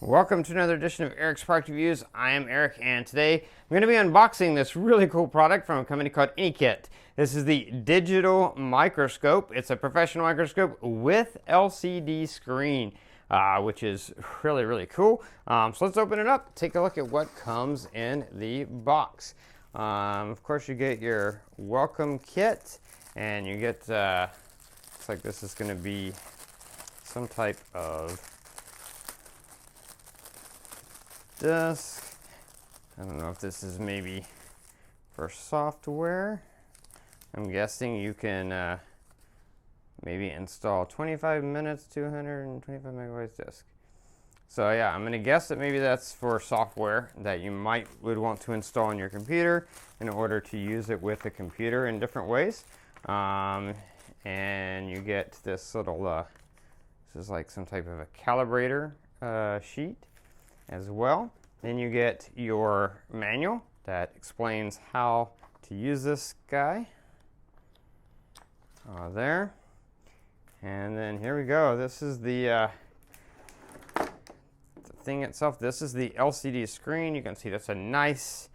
Welcome to another edition of Eric's Product Reviews. I am Eric, and today I'm going to be unboxing this really cool product from a company called Anykit. This is the digital microscope. It's a professional microscope with LCD screen, which is really cool. So let's open it up, take a look at what comes in the box. Of course, you get your welcome kit, and you get, looks like this is going to be some type of disk. I don't know if this is maybe for software. I'm guessing you can maybe install 25 minutes, 225 megabytes disk. So yeah, I'm gonna guess that maybe that's for software that you would want to install on your computer in order to use it with a computer in different ways. And you get this little, this is like some type of a calibrator sheet as well. Then you get your manual that explains how to use this guy there. And then here we go. This is the thing itself. This is the LCD screen. You can see that's a nice,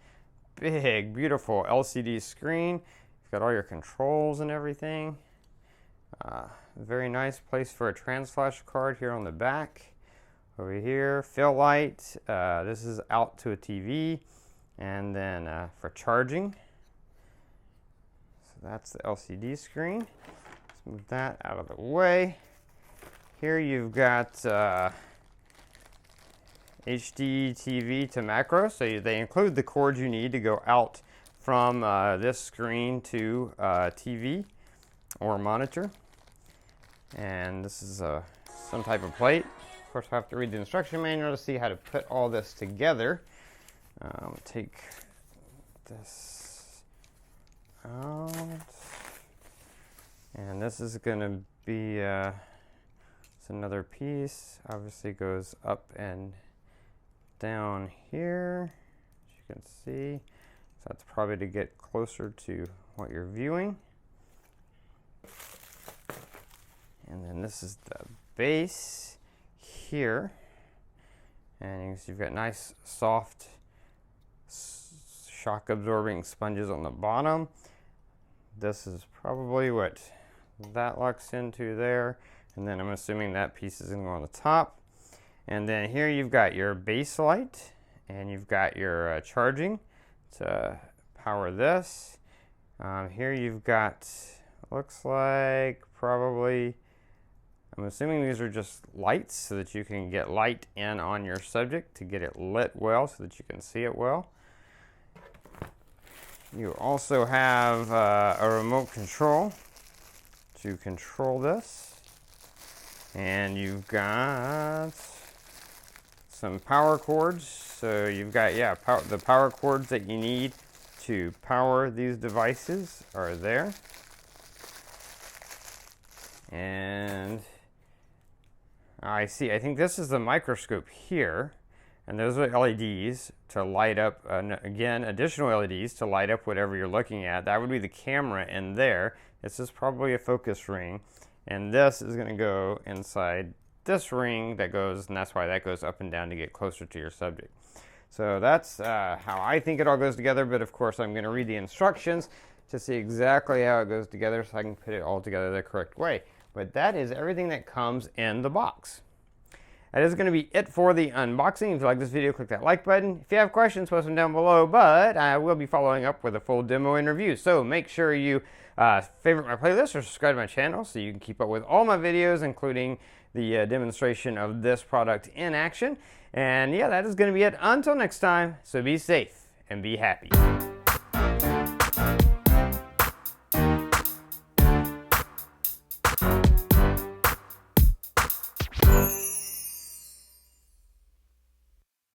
big, beautiful LCD screen. You've got all your controls and everything. Very nice place for a trans flash card here on the back. Over here, fill light. This is out to a TV, and then for charging. So that's the LCD screen. Let's move that out of the way. Here you've got HD TV to macro, so they include the cords you need to go out from this screen to TV or monitor. And this is some type of plate. Of course, I have to read the instruction manual to see how to put all this together. I'll take this out. And this is going to be it's another piece. Obviously goes up and down here, as you can see. So that's probably to get closer to what you're viewing. And then this is the base here, and you can see you've got nice soft shock absorbing sponges on the bottom. This is probably what that locks into there, and then I'm assuming that piece is going to go on the top. And then here you've got your base light, and you've got your charging to power this. Here you've got, looks like probably, I'm assuming these are just lights so that you can get light in on your subject to get it lit well so that you can see it well. You also have a remote control to control this. And you've got some power cords. So you've got, the power cords that you need to power these devices are there. And I see, I think this is the microscope here, and those are LEDs to light up, again, additional LEDs to light up whatever you're looking at. That would be the camera in there. This is probably a focus ring, and this is going to go inside this ring that goes, and that's why that goes up and down to get closer to your subject. So that's how I think it all goes together, but of course I'm going to read the instructions to see exactly how it goes together so I can put it all together the correct way. But that is everything that comes in the box. That is going to be it for the unboxing. If you like this video, click that like button. If you have questions, post them down below, but I will be following up with a full demo and review. So make sure you favorite my playlist or subscribe to my channel so you can keep up with all my videos, including the demonstration of this product in action. And yeah, that is going to be it until next time. So be safe and be happy.